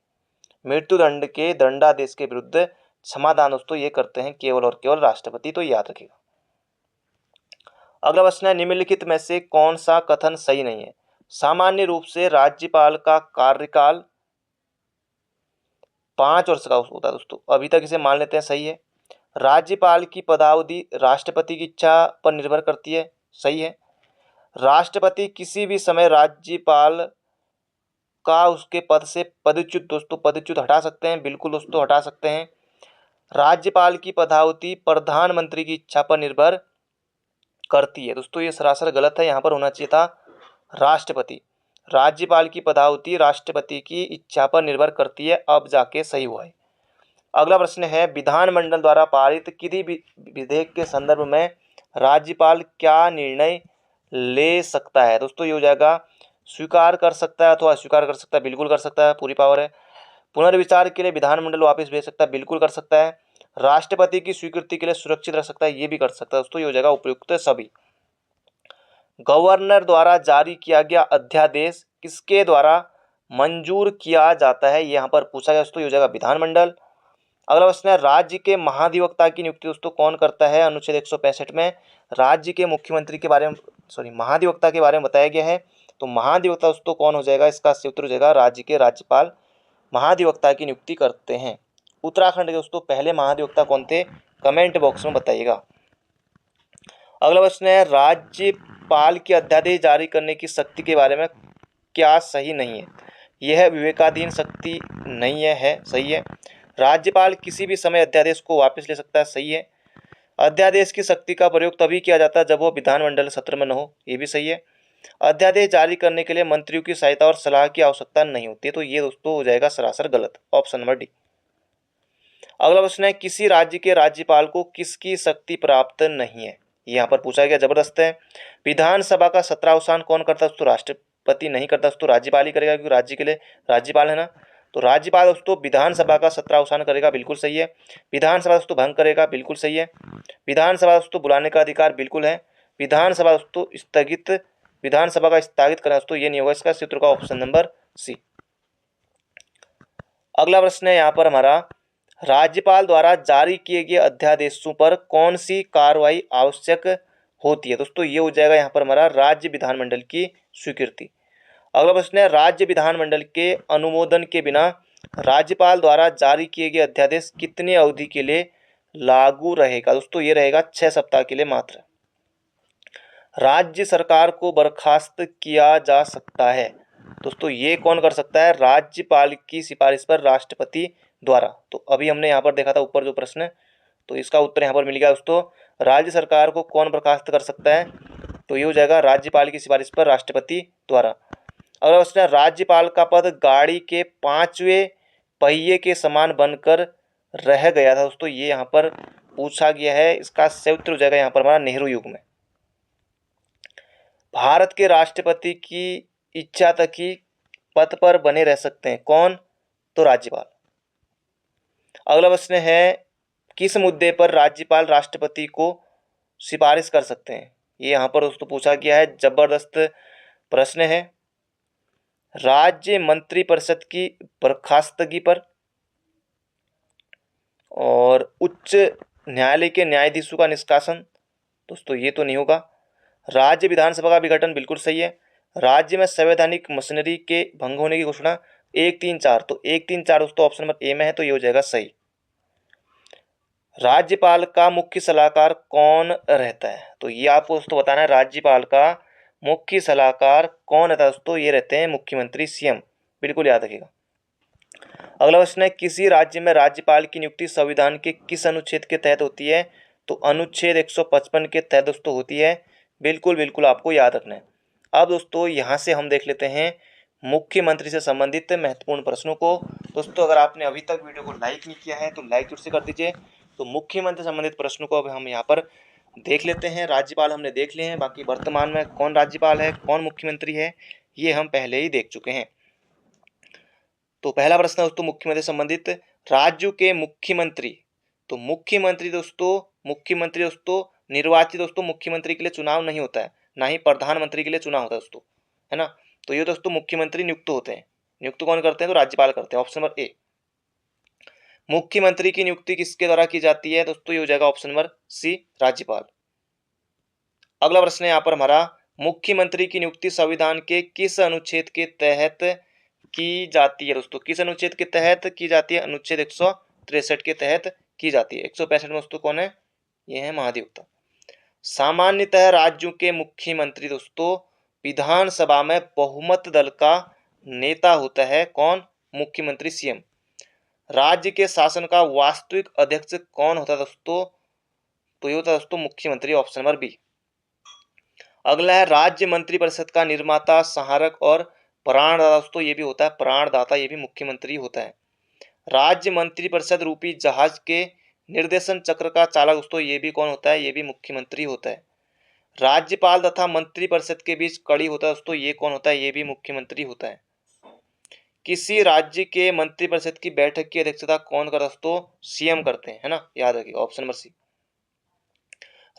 मृत्युदंड के दंडादेश के विरुद्ध क्षमादान दोस्तों ये करते हैं केवल और केवल राष्ट्रपति। तो याद रखिएगा। अगला प्रश्न है निम्नलिखित में से कौन सा कथन सही नहीं है। सामान्य रूप से राज्यपाल का कार्यकाल 5 वर्ष का होता है दोस्तों, अभी तक इसे मान लेते हैं सही है। राज्यपाल की पदावधि राष्ट्रपति की इच्छा पर निर्भर करती है, सही है। राष्ट्रपति किसी भी समय राज्यपाल का उसके पद से पदच्युत दोस्तों पदच्युत हटा सकते हैं, बिल्कुल दोस्तों हटा सकते हैं। राज्यपाल की पदावधि प्रधानमंत्री की इच्छा पर निर्भर करती है। दोस्तों ये सरासर गलत है, यहाँ पर होना चाहिए था राष्ट्रपति। राज्यपाल की पदावधि राष्ट्रपति की इच्छा पर निर्भर करती है, अब जाके सही हुआ है। अगला प्रश्न है विधानमंडल द्वारा पारित किसी विधेयक के संदर्भ में राज्यपाल क्या निर्णय ले सकता है। दोस्तों ये हो जाएगा स्वीकार कर सकता है अथवा अस्वीकार कर सकता है, बिल्कुल कर सकता है, पूरी पावर है। पुनर्विचार के लिए विधानमंडल वापस भेज सकता है, बिल्कुल कर सकता है। राष्ट्रपति की स्वीकृति के लिए सुरक्षित रख सकता है, ये भी कर सकता है। दोस्तों ये हो जाएगा उपयुक्त सभी। गवर्नर द्वारा जारी किया गया अध्यादेश किसके द्वारा मंजूर किया जाता है, यहाँ पर पूछा गया दोस्तों, ये हो जाएगा विधानमंडल। अगला प्रश्न है राज्य के महाधिवक्ता की नियुक्ति दोस्तों कौन करता है। अनुच्छेद 165 में राज्य के मुख्यमंत्री के बारे में महाधिवक्ता के बारे में बताया गया है। तो महाधिवक्ता दोस्तों कौन हो जाएगा, इसका सही उत्तर हो जाएगा राज्य के राज्यपाल महाधिवक्ता की नियुक्ति करते हैं। उत्तराखंड के दोस्तों पहले महाधिवक्ता कौन थे, कमेंट बॉक्स में बताइएगा। अगला प्रश्न है राज्यपाल की अध्यादेश जारी करने की शक्ति के बारे में क्या सही नहीं है। यह विवेकाधीन शक्ति नहीं है, सही है। राज्यपाल किसी भी समय अध्यादेश को वापस ले सकता है, सही है। अध्यादेश की शक्ति का प्रयोग तभी किया जाता है जब वो विधानमंडल सत्र में न हो, ये भी सही है। अध्यादेश जारी करने के लिए मंत्रियों की सहायता और सलाह की आवश्यकता नहीं होती है। तो ये दोस्तों हो जाएगा सरासर गलत, ऑप्शन नंबर डी। अगला प्रश्न है किसी राज्य के राज्यपाल को किसकी शक्ति प्राप्त नहीं है, यहाँ पर पूछा गया, जबरदस्त है। विधानसभा का सत्रावसान कौन करता है दोस्तों, राष्ट्रपति नहीं करता दोस्तों, राज्यपाल ही करेगा क्योंकि राज्य के लिए राज्यपाल है ना। तो राज्यपाल दोस्तों विधानसभा का सत्रावसान करेगा, बिल्कुल सही है। विधानसभा दोस्तों भंग करेगा, बिल्कुल सही है। विधानसभा दोस्तों बुलाने का अधिकार बिल्कुल है। विधानसभा दोस्तों विधानसभा का स्थगित करना दोस्तों ये नहीं होगा, इसका सूत्र का ऑप्शन नंबर सी। अगला प्रश्न है यहाँ पर हमारा राज्यपाल द्वारा जारी किए गए अध्यादेशों पर कौन सी कार्रवाई आवश्यक होती है। दोस्तों ये हो जाएगा यहाँ पर हमारा राज्य विधानमंडल की स्वीकृति। अगला प्रश्न है राज्य विधानमंडल के अनुमोदन के बिना राज्यपाल द्वारा जारी किए गए अध्यादेश कितने अवधि के लिए लागू रहेगा। दोस्तों ये रहेगा 6 सप्ताह के लिए मात्र। राज्य सरकार को बर्खास्त किया जा सकता है, दोस्तों ये कौन कर सकता है, राज्यपाल की सिफारिश पर राष्ट्रपति द्वारा। तो अभी हमने यहाँ पर देखा था ऊपर जो प्रश्न है, तो इसका उत्तर यहाँ पर मिल गया दोस्तों। राज्य सरकार को कौन बर्खास्त कर सकता है, तो ये हो जाएगा राज्यपाल की सिफारिश पर राष्ट्रपति द्वारा। अगला प्रश्न है राज्यपाल का पद गाड़ी के 5वें पहिए के समान बनकर रह गया था। दोस्तों ये यहाँ पर पूछा गया है, इसका सही उत्तर हो जाएगा यहाँ पर हमारा नेहरू युग में। भारत के राष्ट्रपति की इच्छा तक ही पद पर बने रह सकते हैं, कौन? तो राज्यपाल। अगला प्रश्न है, किस मुद्दे पर राज्यपाल राष्ट्रपति को सिफारिश कर सकते हैं? ये यहाँ पर दोस्तों पूछा गया है, जबरदस्त प्रश्न है। राज्य मंत्रिपरिषद की बर्खास्तगी पर और उच्च न्यायालय के न्यायाधीशों का निष्कासन, दोस्तों ये तो नहीं होगा। राज्य विधानसभा का विघटन, बिल्कुल सही है। राज्य में संवैधानिक मशीनरी के भंग होने की घोषणा, 1, 3, 4, तो 1, 3, 4 दोस्तों ऑप्शन नंबर ए में है, तो ये हो जाएगा सही। राज्यपाल का मुख्य सलाहकार कौन रहता है? तो ये आपको दोस्तों बताना है, राज्यपाल का मुख्य सलाहकार कौन रहता है दोस्तों? ये रहते हैं मुख्यमंत्री, सीएम, बिल्कुल याद रखिएगा। अगला प्रश्न है, किसी राज्य में राज्यपाल की नियुक्ति संविधान के किस अनुच्छेद के तहत होती है? तो अनुच्छेद 155 के तहत दोस्तों होती है, बिल्कुल बिल्कुल आपको याद रखना है। अब दोस्तों यहाँ से हम देख लेते हैं मुख्यमंत्री से संबंधित महत्वपूर्ण प्रश्नों को। दोस्तों अगर आपने अभी तक वीडियो को लाइक नहीं किया है तो लाइक जरूर से कर दीजिए। तो मुख्यमंत्री से संबंधित प्रश्नों को अब हम यहाँ पर देख लेते हैं। राज्यपाल हमने देख लिए हैं, बाकी वर्तमान में कौन राज्यपाल है, कौन मुख्यमंत्री है, ये हम पहले ही देख चुके हैं। तो पहला प्रश्न है दोस्तों मुख्यमंत्री से संबंधित, राज्यों के मुख्यमंत्री। तो मुख्यमंत्री दोस्तों निर्वाचित दोस्तों मुख्यमंत्री के लिए चुनाव नहीं होता है, ना ही प्रधानमंत्री के लिए चुनाव होता है दोस्तों, है ना। तो ये दोस्तों मुख्यमंत्री नियुक्त होते हैं। नियुक्त कौन करते हैं? तो राज्यपाल करते हैं, ऑप्शन नंबर ए। मुख्यमंत्री की नियुक्ति किसके द्वारा की जाती है? दोस्तों ये हो जाएगा ऑप्शन नंबर सी, राज्यपाल। अगला प्रश्न है यहाँ पर हमारा, मुख्यमंत्री की नियुक्ति संविधान के किस अनुच्छेद के तहत की जाती है? दोस्तों किस अनुच्छेद के तहत की जाती है? अनुच्छेद 163 के तहत की जाती है। 165 में दोस्तों कौन है? ये है महाधिवक्ता। सामान्यतः राज्यों के मुख्यमंत्री दोस्तों विधानसभा में बहुमत दल का नेता होता है, कौन? मुख्यमंत्री, सीएम। राज्य के शासन का वास्तविक अध्यक्ष कौन होता है दोस्तों? तो ये होता है दोस्तों मुख्यमंत्री, ऑप्शन नंबर बी। अगला है, राज्य मंत्रिपरिषद का निर्माता, संहारक और प्राणदाता दोस्तों ये भी होता है प्राणदाता, ये भी मुख्यमंत्री होता है। राज्य मंत्रिपरिषद रूपी जहाज के निर्देशन चक्र का चालक दोस्तों ये भी कौन होता है? ये भी मुख्यमंत्री होता है। राज्यपाल तथा मंत्रिपरिषद के बीच कड़ी होता है दोस्तों, ये कौन होता है? ये भी मुख्यमंत्री होता है। किसी राज्य के मंत्रिपरिषद की बैठक की अध्यक्षता कौन करता है दोस्तों? सीएम करते हैं, है ना, याद रखिएगा, ऑप्शन नंबर सी।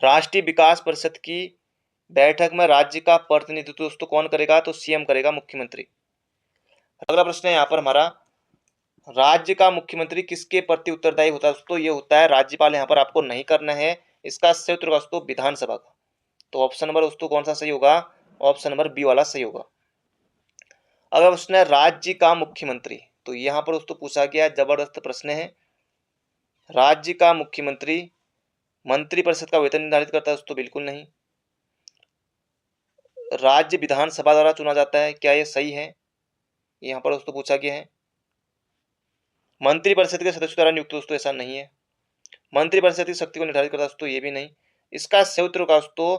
राष्ट्रीय विकास परिषद की बैठक में राज्य का प्रतिनिधित्व दोस्तों कौन करेगा? तो सीएम करेगा, मुख्यमंत्री। अगला प्रश्न है यहाँ पर हमारा, राज्य का मुख्यमंत्री किसके प्रति उत्तरदायी होता है दोस्तों? ये होता है राज्यपाल। यहाँ पर आपको नहीं करना है, इसका सही उत्तर होगा दोस्तों विधानसभा का। तो ऑप्शन नंबर दोस्तों कौन सा सही होगा? ऑप्शन नंबर बी वाला सही होगा। अगला प्रश्न है, राज्य का मुख्यमंत्री। तो यहाँ पर दोस्तों पूछा गया, जबरदस्त प्रश्न है। राज्य का मुख्यमंत्री मंत्रिपरिषद का वेतन निर्धारित करता है दोस्तों? बिल्कुल नहीं। राज्य विधानसभा द्वारा चुना जाता है, क्या ये सही है? यहाँ पर दोस्तों पूछा गया है। मंत्रिपरिषद के सदस्यों द्वारा नियुक्त दोस्तों? ऐसा नहीं है। मंत्रिपरिषद की शक्ति को निर्धारित करता है दोस्तों? ये भी नहीं। इसका सही उत्तर होगा दोस्तों,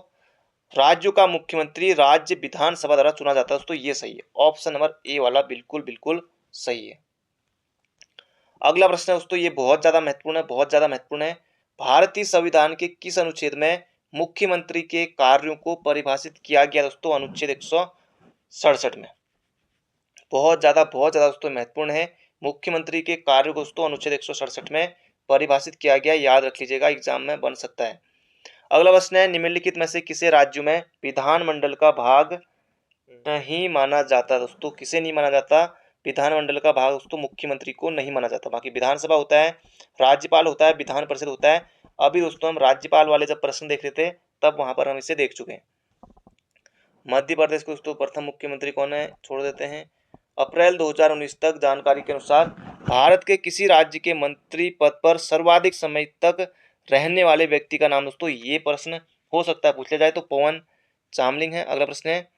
राज्यों का मुख्यमंत्री राज्य विधानसभा द्वारा चुना जाता है दोस्तों, ये सही है, ऑप्शन नंबर ए वाला बिल्कुल बिल्कुल सही है। अगला प्रश्न है दोस्तों, ये बहुत ज्यादा महत्वपूर्ण है, बहुत ज्यादा महत्वपूर्ण है। भारतीय संविधान के किस अनुच्छेद में मुख्यमंत्री के कार्यों को परिभाषित किया गया दोस्तों? अनुच्छेद 167 में। बहुत ज्यादा दोस्तों महत्वपूर्ण है। मुख्यमंत्री के कार्यों को दोस्तों अनुच्छेद 167 में परिभाषित किया गया, याद रख लीजिएगा, एग्जाम में बन सकता है। अगला प्रश्न है, निम्नलिखित में से किसे राज्यों में विधानमंडल का भाग नहीं माना जाता दोस्तों? किसे नहीं माना जाता विधानमंडल का भाग? दोस्तों मुख्यमंत्री को नहीं माना जाता। बाकी विधानसभा होता है, राज्यपाल होता है, विधान परिषद होता है। अभी दोस्तों हम राज्यपाल वाले जब प्रश्न देख रहे थे तब वहां पर हम इसे देख चुके हैं। मध्य प्रदेश के दोस्तों प्रथम मुख्यमंत्री कौन है? छोड़ देते हैं। अप्रैल 2019 तक जानकारी के अनुसार भारत के किसी राज्य के मंत्री पद पर सर्वाधिक समय तक रहने वाले व्यक्ति का नाम दोस्तों? ये प्रश्न हो सकता है पूछ लिया जाए, तो पवन चामलिंग है। अगला प्रश्न है,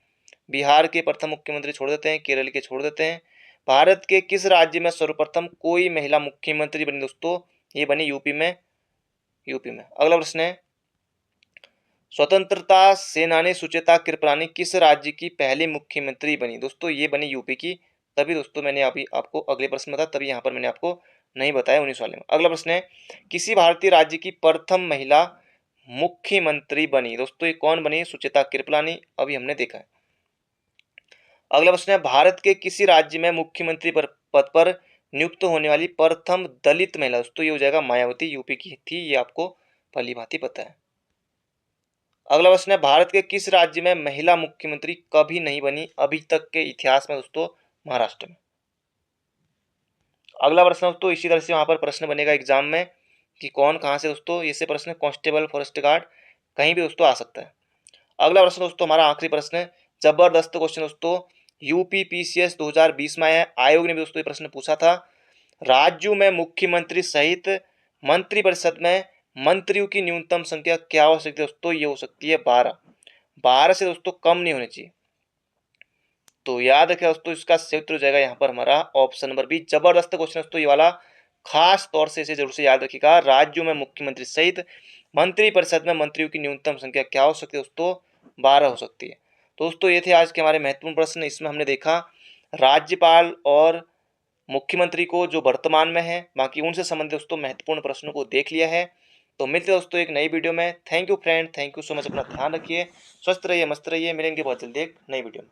बिहार के प्रथम मुख्यमंत्री छोड़ देते हैं, केरल के छोड़ देते हैं। भारत के किस राज्य में सर्वप्रथम कोई महिला मुख्यमंत्री बनी दोस्तों? ये बनी यूपी में। अगला प्रश्न है, स्वतंत्रता सेनानी सुचेता कृपलानी किस राज्य की पहली मुख्यमंत्री बनी? दोस्तों ये बनी यूपी की। तभी दोस्तों मैंने अभी आपको अगले प्रश्न बताया, तभी यहाँ पर मैंने आपको नहीं बताया 19 वाले में। अगला प्रश्न है, किसी भारतीय राज्य की प्रथम महिला मुख्यमंत्री बनी। दोस्तों ये कौन बनी? सुचेता कृपलानी, अभी हमने देखा है। अगला प्रश्न है, भारत के किसी राज्य में मुख्यमंत्री पद पर नियुक्त होने वाली प्रथम दलित महिला। दोस्तों ये हो जाएगा मायावती, यूपी की थी, ये आपको भली भांति पता है। अगला प्रश्न है, भारत के किस राज्य में महिला मुख्यमंत्री कभी नहीं बनी अभी तक के इतिहास में? दोस्तों महाराष्ट्र में। अगला प्रश्न दोस्तों इसी तरह से वहां पर प्रश्न बनेगा एग्जाम में कि कौन कहां से। दोस्तों ये से प्रश्न कांस्टेबल, फॉरेस्ट गार्ड, कहीं भी दोस्तों आ सकता है। अगला प्रश्न दोस्तों हमारा आखिरी प्रश्न है, जबरदस्त क्वेश्चन दोस्तों, यूपीपीसीएस 2020 में आया है। आयोग ने भी दोस्तों ये प्रश्न पूछा था, राज्यों में मुख्यमंत्री सहित मंत्रिपरिषद में मंत्रियों की न्यूनतम संख्या क्या हो सकती है? दोस्तों ये हो सकती है 12 से दोस्तों कम नहीं होनी चाहिए। तो याद रखें दोस्तों, इसका सही उत्तर हो जाएगा यहाँ पर हमारा ऑप्शन नंबर बी। जबरदस्त क्वेश्चन दोस्तों ये वाला, खास तौर से इसे जरूर से याद रखिएगा। राज्यों में मुख्यमंत्री सहित मंत्रिपरिषद में मंत्रियों की न्यूनतम संख्या क्या हो सकती है? दोस्तों 12 हो सकती है। तो दोस्तों ये थे आज के हमारे महत्वपूर्ण प्रश्न। इसमें हमने देखा राज्यपाल और मुख्यमंत्री को जो वर्तमान में है, बाकी उनसे संबंधित दोस्तों महत्वपूर्ण प्रश्नों को देख लिया है। तो मिलते हैं दोस्तों एक नई वीडियो में। Thank you friend, thank you so much. अपना ध्यान रखिए, स्वस्थ रहिए, मस्त रहिए। मिलेंगे बहुत जल्दी एक नई वीडियो में।